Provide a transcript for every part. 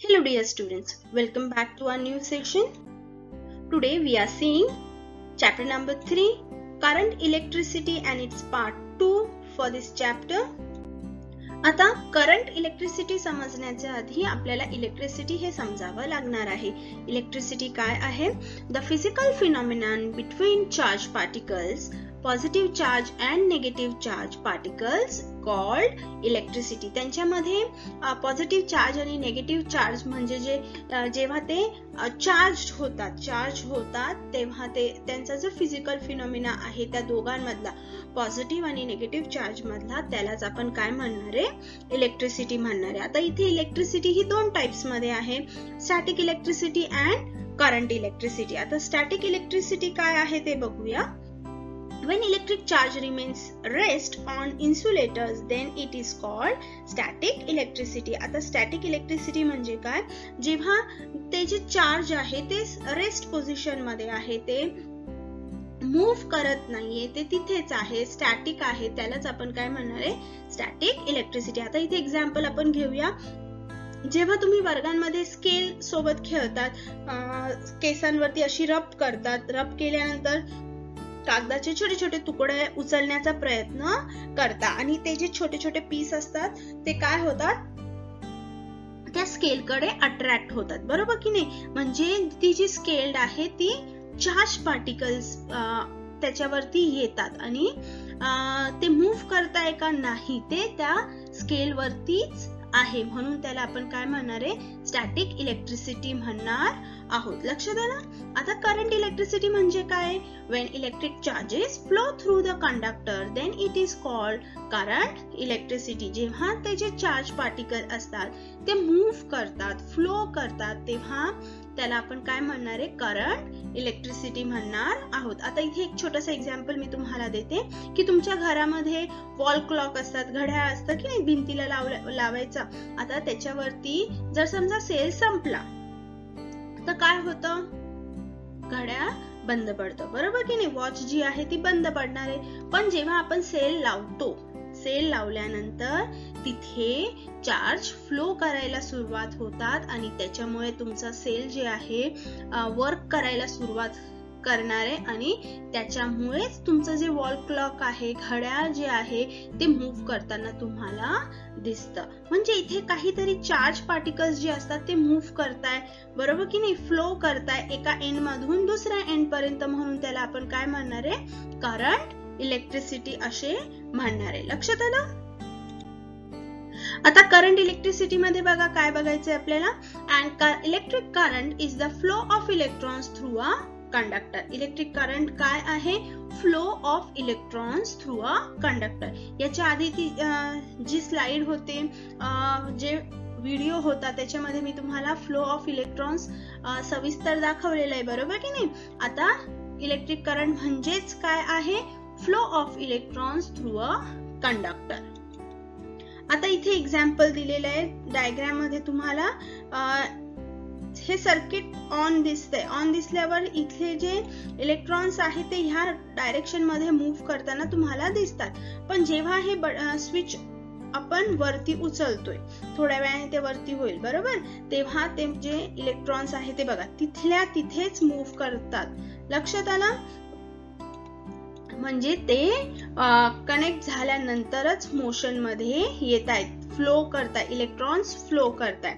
Hello dear students, welcome back to our new section. Today we are seeing chapter number 3, current, electricity and its part 2 for this chapter. आता current electricity समजण्याच्या आधी आपल्याला electricity हे समजावं लागणार आहे. Electricity काय आहे? The physical phenomenon between charge particles, positive charge and negative charge particles called electricity. त्यांच्यामध्ये पॉझिटिव्ह चार्ज आणि निगेटिव्ह चार्ज म्हणजे जेव्हा ते चार्ज होतात तेव्हा ते त्यांचा जो फिजिकल फिनॉमिना आहे त्या दोघांमधला पॉझिटिव्ह आणि निगेटिव्ह चार्ज मधला त्यालाच आपण काय म्हणणार आहे? इलेक्ट्रिसिटी म्हणणार आहे. आता इथे इलेक्ट्रिसिटी ही दोन टाइप्स मध्ये आहे, static electricity and current electricity. आता स्टॅटिक इलेक्ट्रिसिटी काय आहे ते बघूया. When electric charge remains rest on insulators, then it is called static electricity. आता स्टॅटिक इलेक्ट्रिसिटी म्हणजे काय? जेव्हा ते जे चार्ज आहे ते रेस्ट पोझिशन मध्ये आहे, ते मूव्ह करत नाहीये, ते तिथेच आहे, स्टॅटिक आहे, त्यालाच आपण काय म्हणणार आहे? Static electricity. आता इथे एक्झाम्पल आपण घेऊया. जेव्हा तुम्ही वर्गांमध्ये स्केल सोबत खेळतात, केसांवरती अशी रब करतात, रब केल्यानंतर कागदाचे छोटे छोटे तुकडे उचलण्याचा प्रयत्न करता आणि ते जे छोटे छोटे पीस असतात ते काय होतात? त्या स्केलकडे अट्रॅक्ट होतात, बरोबर की नाही? म्हणजे ती जी स्केल्ड आहे ती चार्ज पार्टिकल्स त्याच्यावरती येतात आणि ते मूव्ह करताय का नाही ते त्या स्केलवरतीच आहे, म्हणून त्याला आपण काय म्हणणार आहे? स्टॅटिक इलेक्ट्रिसिटी म्हणणार आहोत. लक्षात आलं? आता करंट इलेक्ट्रिसिटी म्हणजे काय? When electric charges flow through the conductor then it is called current electricity. जेव्हा ते जे चार्ज पार्टिकल असतात ते मूव्ह करतात, फ्लो करतात, तेव्हा त्याला आपण काय म्हणणार आहे? करंट इलेक्ट्रिसिटी म्हणणार आहोत. आता इथे एक छोटंसं एक्झाम्पल मी तुम्हाला देते की तुमच्या घरामध्ये वॉल क्लॉक असतात, घड्याळ असतं की नाही, भिंतीला लावायचा. आता त्याच्यावरती जर समजा सेल संपला तर काय होतं? घड्याळ बंद पडतं, बरोबर की नाही? वॉच जी आहे ती बंद पडणार आहे. पण जेव्हा आपण सेल लावतो, सेल लावल्यानंतर तिथे चार्ज फ्लो करायला सुरुवात होतात आणि त्याच्यामुळे तुमचा सेल जे आहे वर्क करायला सुरुवात करणार आहे आणि त्याच्यामुळेच तुमचं जे वॉल क्लॉक आहे, घड्याळ जे आहे ते मूव्ह करताना तुम्हाला दिसतं. म्हणजे इथे काहीतरी चार्ज पार्टिकल्स जे असतात ते मूव्ह करताय, बरोबर की नाही? फ्लो करताय एका एंड मधून दुसऱ्या एंड पर्यंत, म्हणून त्याला आपण काय म्हणणार आहे? करंट इलेक्ट्रिसिटी असे म्हणणार आहे. लक्षात आलं? आता करंट इलेक्ट्रिसिटी मध्ये बघा काय बघायचंय आपल्याला. And electric current is the flow of electrons through a conductor. Electric current काय आहे? Flow of electrons through a conductor. याच्या आधी ती जी स्लाइड होते, जे व्हिडिओ होता, त्याच्यामध्ये मी तुम्हाला फ्लो ऑफ इलेक्ट्रॉन्स सविस्तर दाखवलेला आहे, बरोबर की नाही? आता इलेक्ट्रिक करंट म्हणजेच काय आहे? Flow of electrons through a conductor. आता इथे एक्झाम्पल दिलेलं आहे डायग्राम मध्ये तुम्हाला. हे सर्किट ऑन दिसतंय. ऑन दिसल्यावर इथे जे इलेक्ट्रॉन्स आहे ते ह्या डायरेक्शन मध्ये मूव्ह करताना तुम्हाला दिसतात. पण जेव्हा हे स्विच आपण वरती उचलतोय, थोड्या वेळाने ते वरती होईल, बरोबर? तेव्हा ते जे इलेक्ट्रॉन्स आहे ते बघा तिथल्या तिथेच मूव्ह करतात. लक्षात आलं? म्हणजे ते कनेक्ट झाल्यानंतरच मोशन मध्ये येत आहेत, फ्लो करताय, इलेक्ट्रॉन्स फ्लो करताय.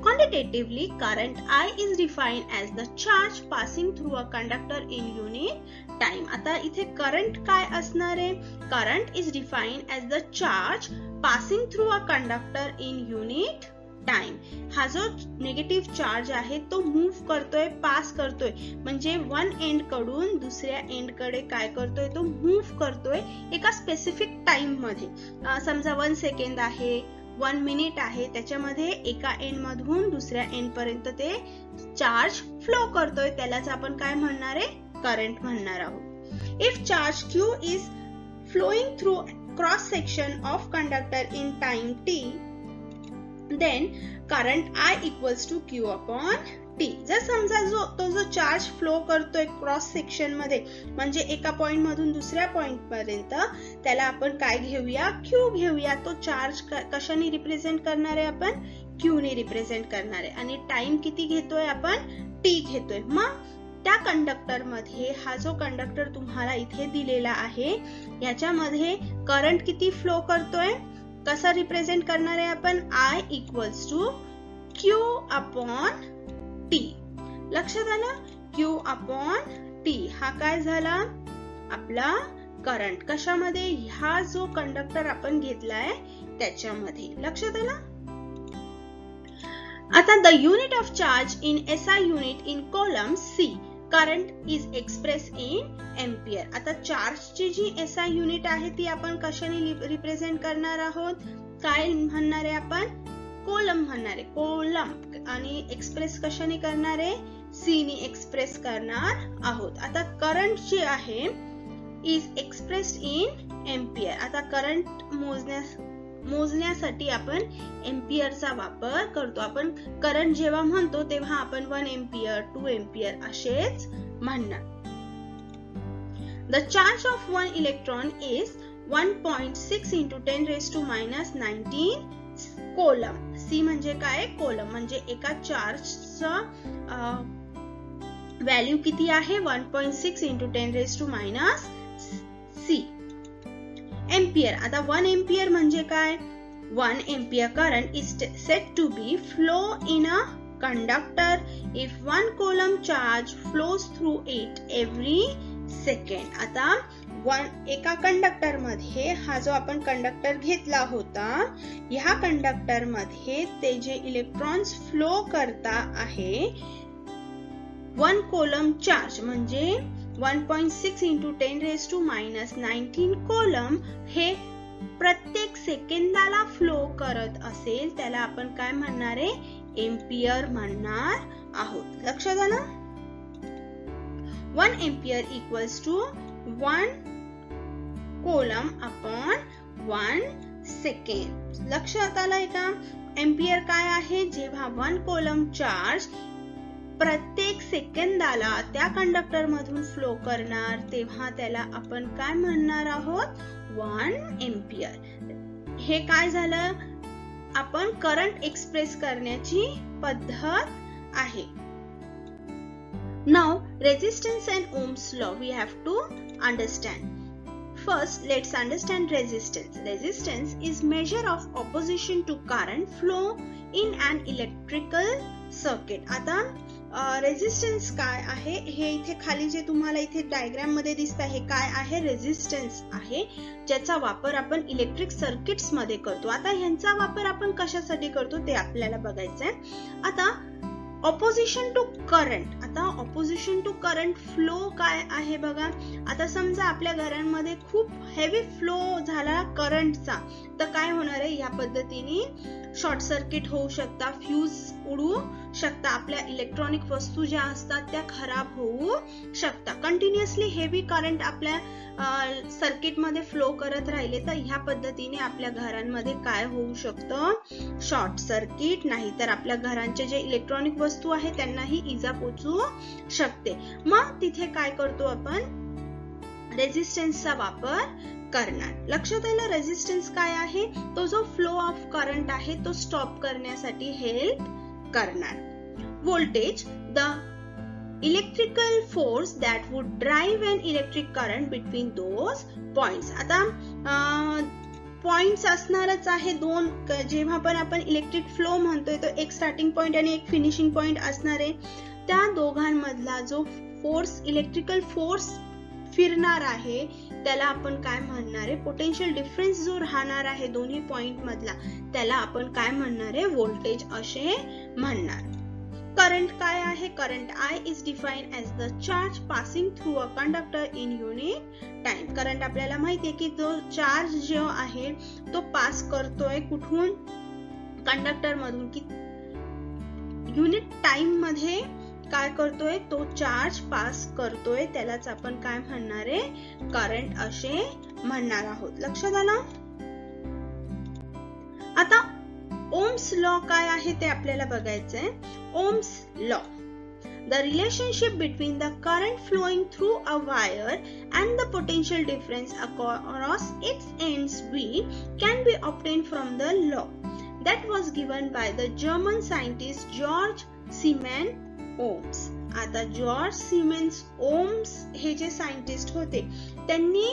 Quantitatively, current I is defined as the charge passing through a conductor in unit time. आता इथे करंट काय असणार आहे? Current is defined as the charge passing through a conductor in unit time. हा जो negative charge आहे तो move करतोय, पास करतोय, म्हणजे वन एंड कडून दुसऱ्या एंड कडे काय करतोय? तो मूव्ह करतोय एका स्पेसिफिक टाइम मध्ये. समजा 1 सेकंड आहे, 1 मिनिट आहे, त्याच्यामध्ये एका एंड मधून दुसऱ्या एंड पर्यंत ते चार्ज फ्लो करतोय, त्यालाच आपण काय म्हणणार आहे? करंट म्हणणार आहोत. If charge Q is flowing through cross section of conductor in time t, then current I equals to Q upon T. जर समजा तो जो चार्ज फ्लो करतोय क्रॉस सेक्शन मध्ये, म्हणजे एका पॉइंट मधून दुसऱ्या पॉइंट पर्यंत, त्याला आपण काय घेऊया? Q घेऊया. तो चार्ज कशाने रिप्रेझेंट करणार आहे आपण? Q ने रिप्रेझेंट करणार आहे आणि टाइम किती घेतोय आपण T घेतोय. मग त्या कंडक्टर मध्ये हा जो कंडक्टर तुम्हाला इथे दिलेला आहे याच्यामध्ये करंट किती फ्लो करतोय कसा रिप्रेझेंट करणार आहे आपण I equals to Q upon T. लक्षात आलं Q अपॉन T हा काय झाला आपला करंट कशामध्ये हा जो कंडक्टर आपण घेतलाय त्याच्यामध्ये. लक्षात आलं. आता the unit of charge in SI unit in column C current is express in ampere. आता चार्जची जी SI युनिट आहे ती आपण कशाने रिप्रेझेंट करणार आहोत काय म्हणणार आहे आपण कोलम म्हणणार आहे कोलम आणि एक्सप्रेस कशाने करणार आहे C ने एक्सप्रेस करणार आहोत. आता करंट जे आहे इज एक्सप्रेस्ड इन एम्पियर. आता करंट मोजण्यासाठी आपण एम्पियरचा वापर करतो. आपण करंट जेव्हा म्हणतो तेव्हा आपण 1 एम्पियर 2 एम्पियर असेच म्हणणार. The charge of 1 electron is 1.6 into 10 raised to minus 19 coulomb. C म्हणजे काय कोलम म्हणजे एका चार्जचा व्हॅल्यू किती आहे 1.6 into 10 raised to minus C. Ampere. आता 1 एम्पियर म्हणजे काय 1 ampere current is said to be flow in a conductor if 1 coulomb charge flows through it every second. आता एका कंडक्टर मध्ये हा जो आपण कंडक्टर घेतला होता ह्या कंडक्टर मध्ये ते जे इलेक्ट्रॉन्स फ्लो करता आहे 1 कोलम चार्ज म्हणजे 1.6 into 10 raised to minus 19 kolam हे प्रत्येक सेकंदाला फ्लो करत असेल त्याला आपण काय म्हणणार आहे एम्पियर म्हणणार आहोत. लक्षात आलं. 1 ampere equals to 1 coulomb upon 1 second. लक्षात आलंय का. एम्पियर काय आहे जेव्हा 1 कोलम चार्ज प्रत्येक सेकंदाला त्या कंडक्टर मधून फ्लो करणार तेव्हा त्याला आपण काय म्हणणार आहोत 1 एम्पियर. हे काय झालं आपण करंट एक्सप्रेस करण्याची पद्धत आहे. Now resistance and ohm's law we have to understand. First, let's understand resistance. Resistance is measure of opposition to current flow in an electrical circuit. आता रेझिस्टन्स काय आहे हे इथे खाली जे तुम्हाला इथे डायग्राम मध्ये दिसत आहे काय आहे रेझिस्टन्स आहे ज्याचा वापर आपण इलेक्ट्रिक सर्किट्स मध्ये करतो. आता ह्यांचा वापर आपण कशासाठी करतो ते आपल्याला बघायचंय. आता ऑपोजिशन टू करंट. आता ऑपोजिशन टू करंट फ्लो काय आहे बघा. आता समजा आपल्या घरांमध्ये खूप हेवी फ्लो झाला करंटचा तर काय होणार आहे या पद्धतीने शॉर्ट सर्किट होऊ शकता फ्यूज उडू शकता आपल्या इलेक्ट्रॉनिक वस्तू ज्या असतात त्या खराब होऊ शकता. कंटिन्युअसली हेवी करंट आपल्या सर्किट मध्ये फ्लो करत राहिले तर ह्या पद्धतीने आपल्या घरांमध्ये काय होऊ शकतं शॉर्ट सर्किट नाही तर आपल्या घरांचे जे इलेक्ट्रॉनिक वस्तू आहे त्यांनाही इजा पोचू शकते. मग तिथे काय करतो आपण रेझिस्टन्सचा वापर करणार. लक्षात आलं रेझिस्टन्स काय आहे तो जो फ्लो ऑफ करंट आहे तो स्टॉप करण्यासाठी हेल्प करणार. Voltage the electrical force that would drive an electric current between those points. आता पॉइंट्स असणारच आहे दोन. जेव्हा पण आपण इलेक्ट्रिक फ्लो म्हणतोय तो एक स्टार्टिंग पॉइंट आणि एक फिनिशिंग पॉइंट असणार आहे. त्या दोघांमधला जो फोर्स इलेक्ट्रिकल फोर्स फिरणार आहे त्याला आपण काय म्हणणार आहे पोटेन्शियल डिफरन्स जो राहणार आहे दोन्ही पॉइंट मधला त्याला आपण काय म्हणणार आहे व्होल्टेज असे म्हणणार. करंट काय आहे current I is defined as the charge passing through a conductor in unit time. Current आपल्याला माहिती आहे की जो चार्ज जो आहे तो पास करतोय कुठून कंडक्टर मधून की युनिट टाइम मध्ये काय करतोय तो चार्ज पास करतोय त्यालाच आपण काय म्हणणार आहे करंट असे म्हणणार आहोत. लक्षात आलं. आता ओम्स लॉ काय आहे ते आपल्याला बघायचंय. Ohm's law the relationship between the current flowing through a wire and the potential difference across its ends V can be obtained from the law. that was given by the German scientist George Siemens Ohms. आता George Siemens Ohm's हे जे scientist होते त्यांनी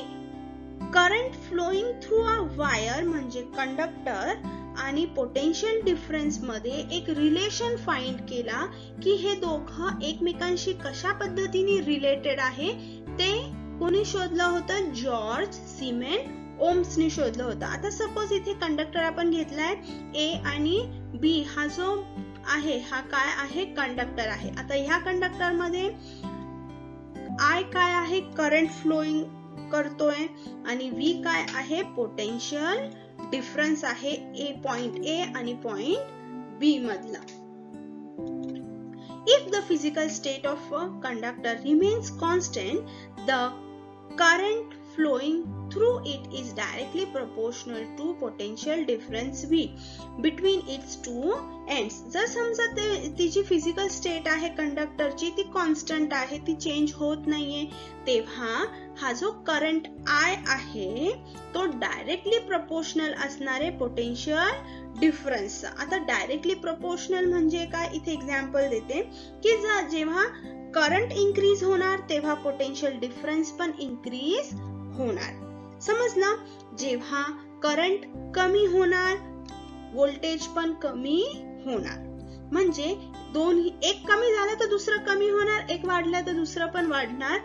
current flowing through a wire म्हणजे conductor आणि potential difference मध्ये एक relation find केला की हे दोघं एकमेकांशी कशा पद्धतीने रिलेटेड आहे ते कोणी शोधलं होतं? जॉर्ज सिमेन्स ओम्सने शोधलं होतं. आता सपोज इथे कंडक्टर आपण घेतलाय ए आणि बी, हा जो आहे हा काय आहे? कंडक्टर आहे. आता ह्या कंडक्टर मध्ये आय काय आहे? करंट फ्लोईंग करतोय आणि व्ही काय आहे? पोटेन्शियल डिफरन्स आहे पॉइंट ए आणि पॉइंट बी मधला. If the physical state of a conductor remains constant, the current flowing through it is directly proportional to potential difference V between its two ends. जर समजा तिची physical state आहे कंडक्टरची ती constant आहे, ती चेंज होत नाहीये, तेव्हा हा जो करंट I आहे तो डायरेक्टली प्रोपोर्शनल असणारे पोटेन्शियल डिफरन्स. आता डायरेक्टली प्रोपोर्शनल म्हणजे काय? इथे एक्झाम्पल देते की जेव्हा करंट इन्क्रीज होणार तेव्हा पोटेन्शियल डिफरन्स पण इन्क्रीज होणार. समजलं? जेव्हा करंट कमी होणार व्होल्टेज पण कमी होणार. म्हणजे दोन्ही, एक कमी झालं तर दुसरं कमी होणार, एक वाढलं तर दुसरं पण वाढणार.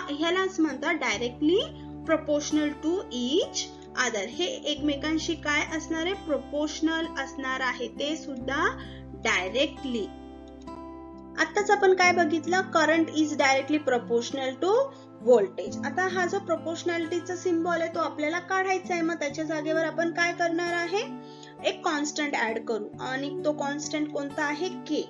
ह्यालाच म्हणतात directly proportional to each other. हे एकमेकांशी काय असणार आहे? प्रोपोर्शनल असणार आहे, ते सुद्धा डायरेक्टली. आताच आपण काय बघितलं? Current is directly proportional to voltage. आता हा जो प्रोपोर्शनॅलिटीचा सिम्बॉल आहे तो आपल्याला काढायचा आहे. मग त्याच्या जागेवर आपण काय करणार आहे? एक कॉन्स्टंट ऍड करू आणि तो कॉन्स्टंट कोणता आहे? K.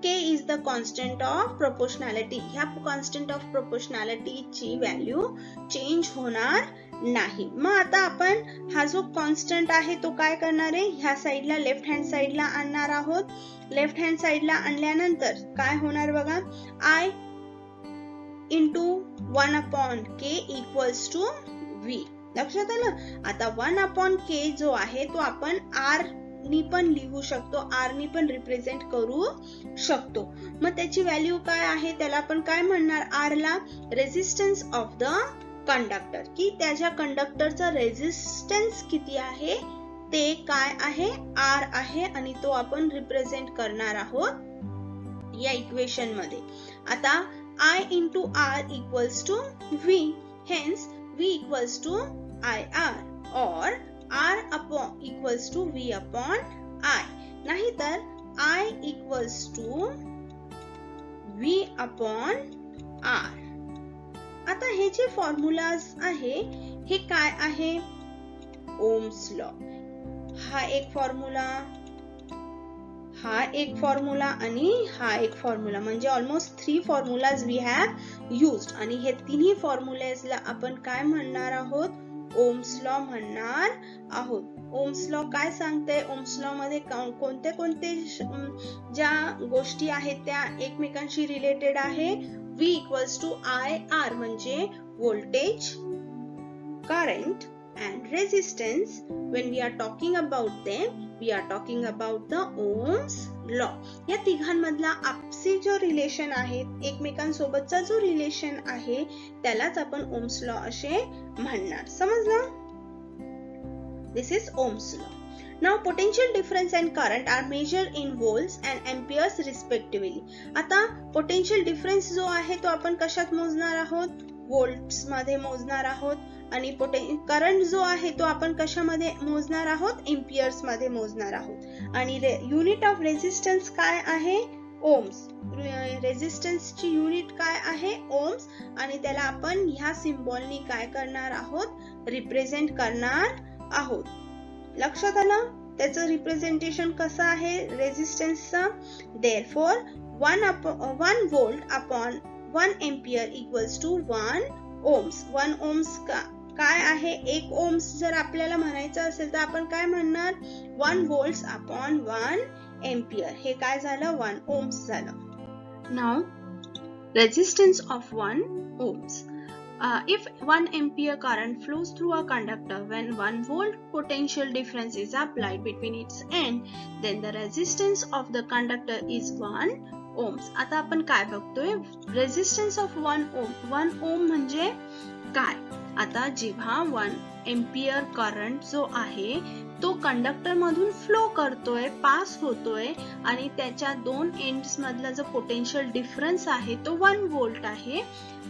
K is the constant of proportionality. ह्या कॉन्स्टंट ऑफ प्रोपोर्शनॅलिटीची व्हॅल्यू चेंज होणार नाही. मग आता आपण हा जो कॉन्स्टंट आहे तो काय करणार आहे? ह्या साइडला लेफ्ट हँड साइडला आणणार आहोत. लेफ्ट हँड साइडला आणल्यानंतर काय होणार बघा? I into 1/k equals to V. लक्षात आलं? आता 1/k जो आहे तो आपण आर नी पण लिहू शकतो, आर नी पण रिप्रेझेंट करू शकतो. मग त्याची व्हॅल्यू काय आहे? त्याला आपण काय म्हणणार? आर ला रेझिस्टन्स ऑफ द कंडक्टर, की त्याच्या कंडक्टरचा रेझिस्टन्स किती आहे ते काय आहे? आर आहे आणि तो आपण रिप्रेझेंट करणार आहोत या इक्वेशन मध्ये. आता I into R equals to V. Hence, V equals to IR or R upon equals to V upon I. नाहीतर I equals to V upon R. आता हे जे फॉर्म्युलाज आहे हे काय आहे? Ohm's law. हा एक फॉर्म्युला, हा एक फॉर्म्युला आणि हा एक फॉर्म्युला, म्हणजे almost 3 formulas we have used. आणि हे तिन्ही फॉर्म्युलेजला आपण काय म्हणणार आहोत? ओम्स लॉ म्हणणार आहोत. ओम्स लॉ काय सांगते? ओम्स लॉ मध्ये कोणते कोणते ज्या गोष्टी आहेत त्या एकमेकांशी रिलेटेड आहे? V equals to IR म्हणजे voltage, current and resistance. When we are talking about them, we are talking about the Ohm's law. या तिघांमधला आपसी जो रिलेशन आहे, एकमेकांसोबतचा जो रिलेशन आहे त्यालाच आपण ओम्स लॉ असे म्हणणार. समजलं? This is Ohm's law. Now potential difference and current are measured in volts and amperes respectively. आता potential difference जो आहे तो आपण कशात मोजणार आहोत? व्होल्ट्स मध्ये मोजणार आहोत. आणि करंट जो आहे तो आपण कशामध्ये मोजणार आहोत? एम्पियर्स मध्ये मोजणार आहोत. आणि युनिट ऑफ रेझिस्टन्स काय आहे? ओम्स. रेझिस्टन्सची युनिट काय आहे? ओम्स. आणि त्याला आपण ह्या सिम्बॉलनी काय करणार आहोत? रिप्रेझेंट करणार आहोत. लक्षात आलं? त्याचं रिप्रेझेंटेशन कसं आहे रेझिस्टन्सचं? Therefore 1 volt upon 1 ampere equals to 1 ohms. 1 ohms काय आहे? 1 ohms जर आपल्याला म्हणायचं असेल तर आपण काय म्हणणार? 1 volts upon 1 ampere. हे काय झालं? 1 ohms झालं. Now resistance of 1 ohms. if 1 ampere current flows through a conductor when 1 volt potential difference is applied between its end, then the resistance of the conductor is 1 ohms. आता आपण काय बघतोय, resistance of 1 ohm. 1 ohm म्हणजे काय? आता जेव्हा 1 ampere current जो आहे तो कंडक्टर मधून फ्लो करतोय, पास होतोय आणि त्याच्या दोन एंड्स मधला जो पोटेन्शियल डिफरन्स आहे तो 1 व्होल्ट आहे,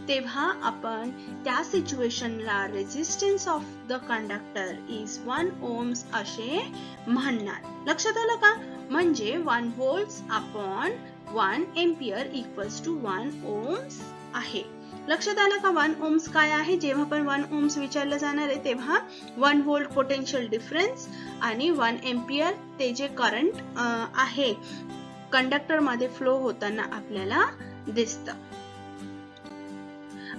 तेव्हा आपण त्या सिच्युएशनला resistance of the conductor is 1 ohms असे म्हणणार. लक्षात आलं का? म्हणजे 1 volts upon 1 ampere equals to 1 ohms आहे. लक्षात आलं का? 1 ohms काय आहे? जेव्हा पण 1 ohms विचारलं जाणार आहे तेव्हा 1 volt पोटेन्शियल डिफरन्स आणि 1 ampere ते जे करंट आहे कंडक्टर मध्ये फ्लो होताना आपल्याला दिसतं.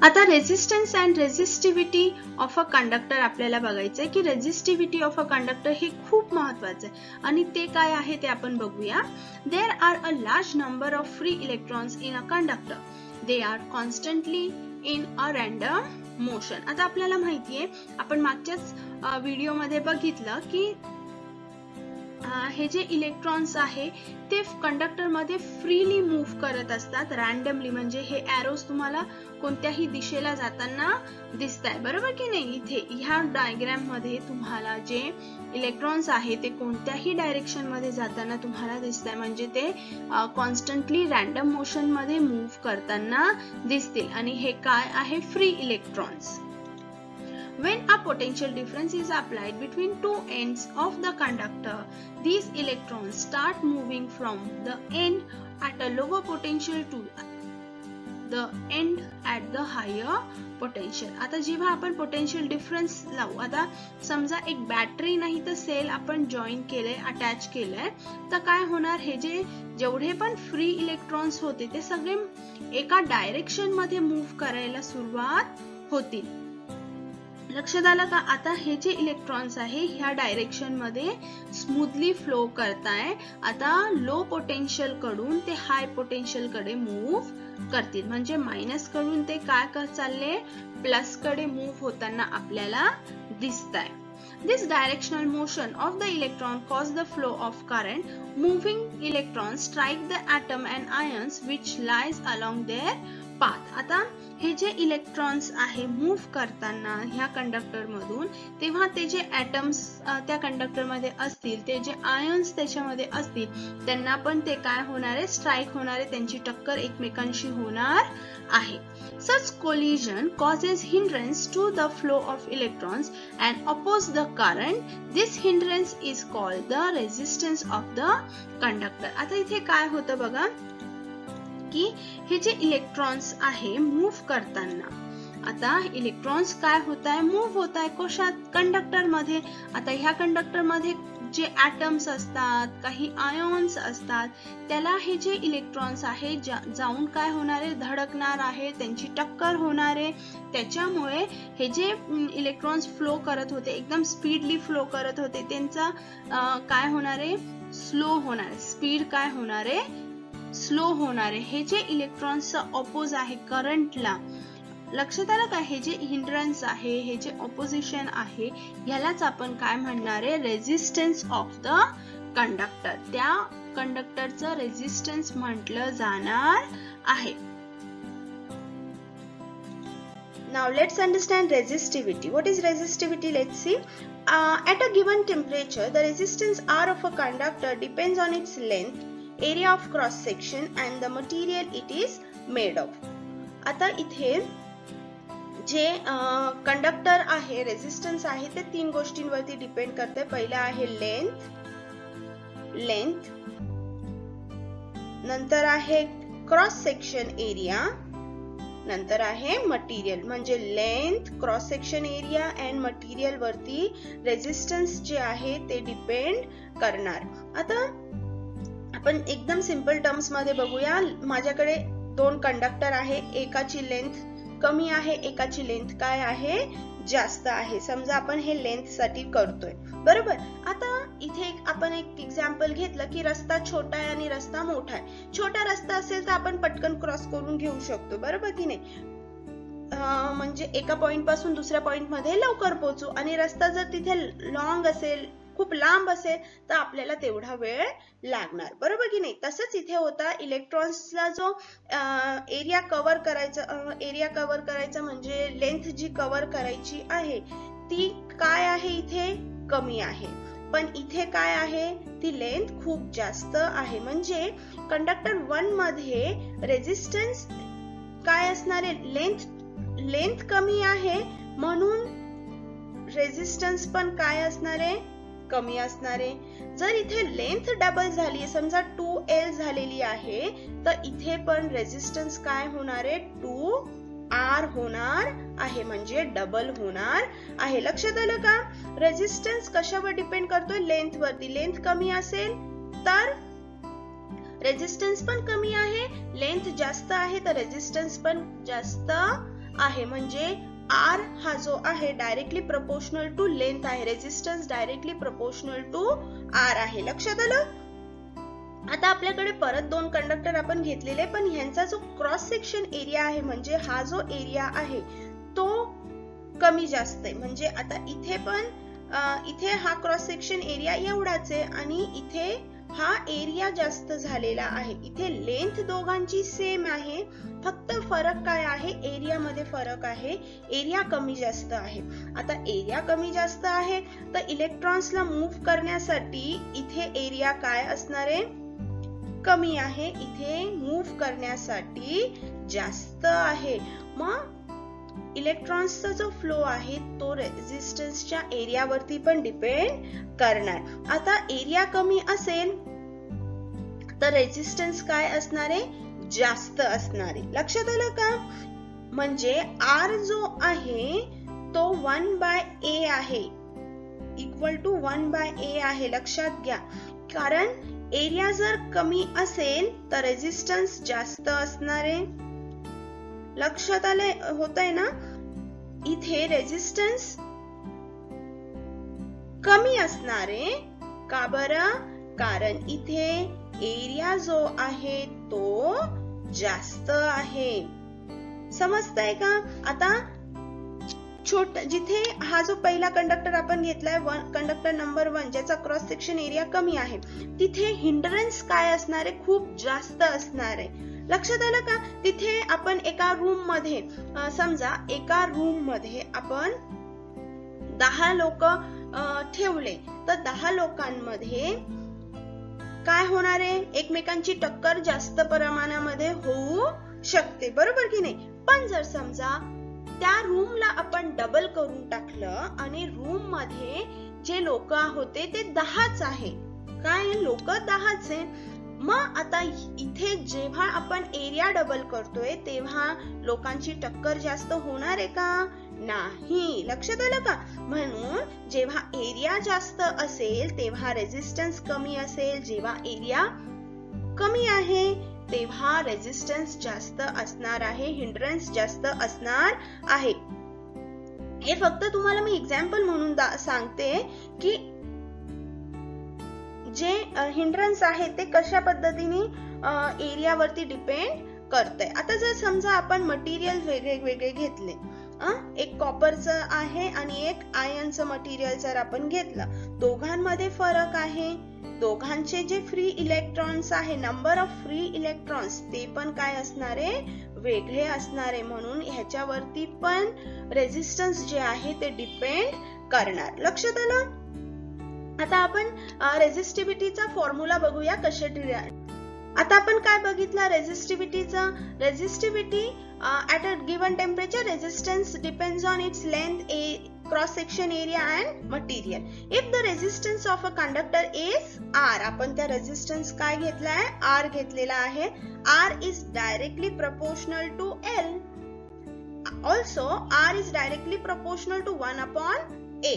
आता resistance and resistivity of a conductor आपल्याला बघायचंय की रेझिस्टिव्हिटी ऑफ अ कंडक्टर हे खूप महत्वाचं आहे आणि ते काय आहे ते आपण बघूया. There are a large number of free electrons in a conductor. They are constantly in a random motion. आता आपल्याला माहितीये, आपण मागच्याच व्हिडिओमध्ये बघितलं की हे जे इलेक्ट्रॉन्स आहे ते कंडक्टर मध्ये फ्रीली मूव्ह करत असतात रॅन्डमली. म्हणजे हे एरोज तुम्हाला कोणत्याही दिशेला जाताना दिसताय, बरोबर की नाही? इथे ह्या डायग्राम मध्ये तुम्हाला जे इलेक्ट्रॉन्स आहे ते कोणत्याही डायरेक्शन मध्ये जाताना तुम्हाला दिसताय, म्हणजे ते कॉन्स्टंटली रॅन्डम मोशन मध्ये मूव्ह करताना दिसतील आणि हे काय आहे? Free electrons. When a potential difference is applied between two ends of the conductor, these electrons start moving from the end at a lower potential to the end at the higher potential. आता जेव्हा आपण potential difference लावू, आता समजा एक battery नाही तर sale आपण जॉईन केलंय, अटॅच केलंय, तर काय होणार? हे जे जेवढे पण फ्री इलेक्ट्रॉन्स होते ते सगळे एका डायरेक्शन मध्ये मूव्ह करायला सुरुवात होतील. लक्षात आलं का? आता हे जे इलेक्ट्रॉन्स आहे ह्या डायरेक्शन मध्ये स्मूथली फ्लो करताय. आता लो पोटेन्शियल कडून ते हाय पोटेन्शियल कडे मूव्ह करतील, म्हणजे मायनस कडून ते काय करत चालले? प्लस कडे मूव्ह होताना आपल्याला दिसताय. This directional motion of the electron cause the flow of current. Moving electrons strike the atom and ions which lies along their path. आता हे जे इलेक्ट्रॉन्स आहे मूव्ह करताना ह्या कंडक्टर मधून, तेव्हा ते जे ऍटम्स त्या कंडक्टर मध्ये असतील, ते जे आयन्स त्याच्यामध्ये असतील, त्यांना पण ते काय होणार आहे? स्ट्राइक होणार आहे, त्यांची टक्कर एकमेकांशी होणार आहे. Such collision causes hindrance to the flow of electrons and oppose the current. This hindrance is called the resistance of the conductor. आता इथे काय होतं बघा की हे जे इलेक्ट्रॉन्स आहे मूव्ह करताना, आता इलेक्ट्रॉन्स काय होत आहे? मूव्ह होत आहे कशात? कंडक्टर मध्ये. आता ह्या कंडक्टर मध्ये जे ऍटम्स असतात, काही आयॉन्स असतात, त्याला हे जे इलेक्ट्रॉन्स आहे जाऊन काय होणार आहे? धडकणार आहे, त्यांची टक्कर होणार आहे. त्याच्यामुळे हे जे इलेक्ट्रॉन्स फ्लो करत होते, एकदम स्पीडली फ्लो करत होते, त्यांचा काय होणार आहे? स्लो होणार आहे. स्पीड काय होणार आहे? स्लो होणार आहे. हे जे इलेक्ट्रॉन्सचा ऑपोज आहे करंटला, लक्षात आलं का? हे जे हिंड्रन्स आहे, हे जे ऑपोजिशन आहे, ह्यालाच आपण काय म्हणणार आहे? Resistance of the conductor. त्या कंडक्टरचं रेझिस्टन्स म्हटलं जाणार आहे. Now let's understand resistivity. What is resistivity? Let's see. At a given temperature, the resistance R of a conductor depends on its length, area of cross section and the material it is made of. आता इथे जे conductor आहे, resistance आहे, ते तीन गोष्टींवरती depend करते. पहिला आहे लेंथ, नंतर आहे क्रॉस सेक्शन एरिया, नंतर आहे मटेरियल. म्हणजे length, cross section area and material वरती रेझिस्टन्स जे आहे ते डिपेंड करणार. आता आपण एकदम सिंपल टर्म्स मध्ये बघूया. माझ्याकडे दोन कंडक्टर आहे, एकाची लेंथ कमी आहे, एकाची लेंथ काय आहे? जास्त आहे. समजा आपण हे लेंथ साठी करतोय, बरोबर. आता इथे आपण एक एक्झाम्पल घेतलं की रस्ता छोटा आहे आणि रस्ता मोठा आहे. छोटा रस्ता असेल तर आपण पटकन क्रॉस करून घेऊ शकतो, बरोबर की नाही? म्हणजे एका पॉइंट पासून दुसऱ्या पॉइंट मध्ये लवकर पोहोचू, आणि रस्ता जर तिथे लॉंग असेल, खूप लांब असेल, तर आपल्याला तेवढा वेळ लागणार, बरोबर की नाही. तसंच इथे होता, इलेक्ट्रॉन्सला जो एरिया कव्हर करायचा म्हणजे लेंथ जी कव्हर करायची आहे ती काय आहे, इथे कमी आहे. पण इथे काय आहे, ती लेंथ खूप जास्त आहे. म्हणजे कंडक्टर 1 मध्ये रेझिस्टन्स काय असणार आहे, लेंथ कमी आहे, म्हणून रेझिस्टन्स पण काय असणार आहे, कमी असणार आहे. जर इथे लेंथ डबल झाली, समजा 2L झालेली आहे, तर इथे पण रेझिस्टन्स काय होणार आहे, 2R होणार आहे, म्हणजे डबल होणार आहे. लक्षात आलं का. रेझिस्टन्स कशावर डिपेंड करतोय, लेंथ वरती. लेंथ कमी असेल तर रेझिस्टन्स पण कमी आहे, लेंथ जास्त आहे तर रेझिस्टन्स पण जास्त आहे. म्हणजे R हा जो आहे डायरेक्टली प्रोपोर्शनल टू लेंथ आहे, resistance directly proportional to R आहे. लक्षात आलं. आता आपल्याकडे परत 2 कंडक्टर आपण घेतलेले, पण ह्यांचा जो क्रॉस सेक्शन एरिया आहे, म्हणजे हा जो एरिया आहे तो कमी जास्त आहे. म्हणजे आता इथे हा क्रॉस सेक्शन एरिया एवढाच आहे, आणि इथे हा एरिया जास्त झालेला आहे. इथे लेंथ दोघांची सेम आहे, फक्त फरक काय आहे, एरिया मध्ये फरक आहे, एरिया कमी जास्त आहे. आता एरिया कमी जास्त आहे तर इलेक्ट्रॉन्सला मूव्ह करण्यासाठी इथे एरिया काय असणार आहे, कमी आहे, इथे मूव्ह करण्यासाठी जास्त आहे. मग इलेक्ट्रॉन्सचा जो फ्लो आहे तो रेझिस्टन्सच्या एरियावरती पण डिपेंड करणार. आता एरिया कमी असेल तर रेझिस्टन्स काय असणार आहे, जास्त असणार आहे. लक्षात आलं का. म्हणजे R जो आहे तो 1/A आहे, इक्वल टू 1/A आहे. लक्षात घ्या, कारण एरिया जर कमी असेल तर रेझिस्टन्स जास्त असणार आहे. लक्षात आले होतंय ना. इथे रेझिस्टन्स कमी असणार आहे, का बरं, कारण इथे एरिया जो आहे तो जास्त आहे. समजतंय का. आता जिथे हा जो पहिला कंडक्टर आपण घेतलाय, कंडक्टर नंबर 1, ज्याचा क्रॉस सेक्शन एरिया कमी आहे, तिथे हिंड्रन्स काय असणार आहे, खूप जास्त असणार आहे. लक्षात आलं का. तिथे आपण एका रूम मध्ये, समजा एका रूम मध्ये आपण 10 लोक ठेवले, तर 10 लोकांमध्ये काय होणार आहे, एकमेकांची टक्कर जास्त प्रमाणामध्ये होऊ शकते, बरोबर की नाही. पण जर समजा त्या रूमला आपण डबल करून टाकलं आणि रूम मध्ये जे लोक होते ते 10च आहे, काय लोक 10च आहे. मग आता इथे जेव्हा आपण एरिया डबल करतोय तेव्हा लोकांची टक्कर जास्त होणार आहे का, नाही. लक्षात आलं का. म्हणून जेव्हा एरिया जास्त असेल तेव्हा रेझिस्टन्स कमी असेल, जेव्हा एरिया कमी आहे तेव्हा रेझिस्टन्स जास्त असणार आहे, हिंड्रन्स जास्त असणार आहे. हे फक्त तुम्हाला मी एक्झाम्पल म्हणून सांगते की जे हिंड्रन्स आहे ते कशा पद्धतीने एरियावरती डिपेंड करतंय. आता जर समजा आपण मटेरियल वेगळे घेतले, एक कॉपरचं आहे आणि एक आयर्नचं मटेरियल जर आपण घेतलं, दोघांमध्ये फरक आहे. दोघांचे जे फ्री इलेक्ट्रॉन्स आहे, नंबर ऑफ फ्री इलेक्ट्रॉन्स, ते पण काय असणार आहे, वेगळे असणार आहे. म्हणून ह्याच्यावरती पण रेझिस्टन्स जे आहे ते डिपेंड करणार. लक्षात आलं. आता आपण रेझिस्टिव्हिटीचा फॉर्म्युला बघूया कसे. आता आपण काय बघितलं रेझिस्टिव्हिटीचा. Resistivity at a given temperature resistance depends on its length, cross section area and material. If the resistance of a conductor is R, आपण त्या रेझिस्टन्स काय घेतलाय, R घेतलेला आहे. R is directly proportional to L. Also R is directly proportional to 1/A.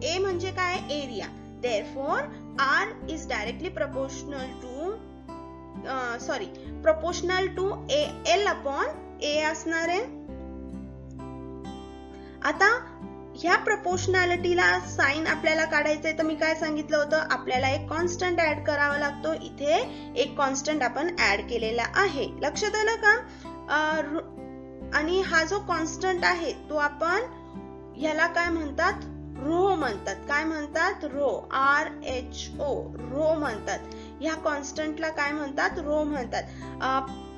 A म्हणजे काय, area. Therefore R is directly proportional to L/A असणार आहे. आता ह्या प्रपोर्शनॅलिटीला साइन आपल्याला काढायचंय, तर मी काय सांगितलं होतं, आपल्याला एक कॉन्स्टंट ऍड करावा लागतो. इथे एक कॉन्स्टंट आपण ऍड केलेला आहे. लक्षात आलं का. आणि हा जो कॉन्स्टंट आहे तो आपण ह्याला काय म्हणतात, रो म्हणतात. काय म्हणतात, रो, RHO, रो म्हणतात. ह्या कॉन्स्टंटला काय म्हणतात, रो म्हणतात.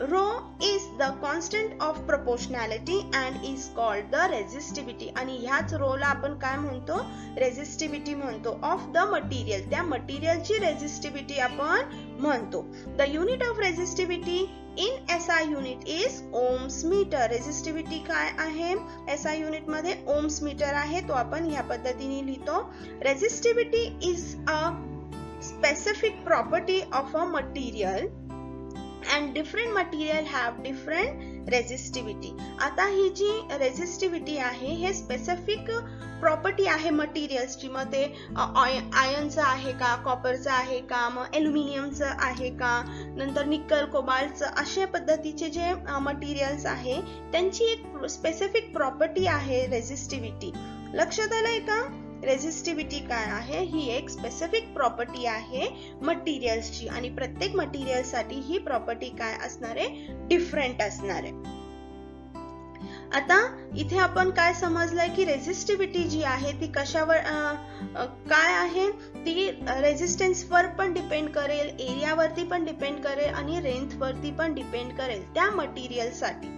Rho is the constant of proportionality and is called the resistivity. आणि ह्याच रोला आपण काय म्हणतो, रेझिस्टिव्हिटी म्हणतो ऑफ द मटेरियल. त्या मटेरियलची रेझिस्टिव्हिटी आपण म्हणतो. The unit of resistivity in SI unit is ohms meter. Resistivity काय आहे SI युनिट मध्ये, ओम्स मीटर आहे. तो आपण ह्या पद्धतीने लिहितो. Resistivity is a specific property of a material and different material have different resistivity. आता ही जी रेझिस्टिव्हिटी आहे हे स्पेसिफिक प्रॉपर्टी आहे मटेरियल्सची. मग ते आयर्नचं आहे का, कॉपरचं आहे का, मग ॲल्युमिनियमचं आहे का, नंतर निकल, कोबाल्टचं, अशा पद्धतीचे जे मटेरियल्स आहे त्यांची एक स्पेसिफिक प्रॉपर्टी आहे रेझिस्टिव्हिटी. लक्षात आलंय का? रेझिस्टिव्हिटी काय आहे, ही एक स्पेसिफिक प्रॉपर्टी आहे मटेरियल्सची आणि प्रत्येक मटेरियलसाठी ही प्रॉपर्टी काय असणार आहे, डिफरंट असणार आहे. आता इथे आपण काय समजलंय की रेझिस्टिव्हिटी जी आहे ती कशावर काय आहे, ती रेझिस्टन्स वर पण डिपेंड करेल, एरियावरती पण डिपेंड करेल आणि लेंथ वरती पण डिपेंड करेल त्या मटेरियलसाठी.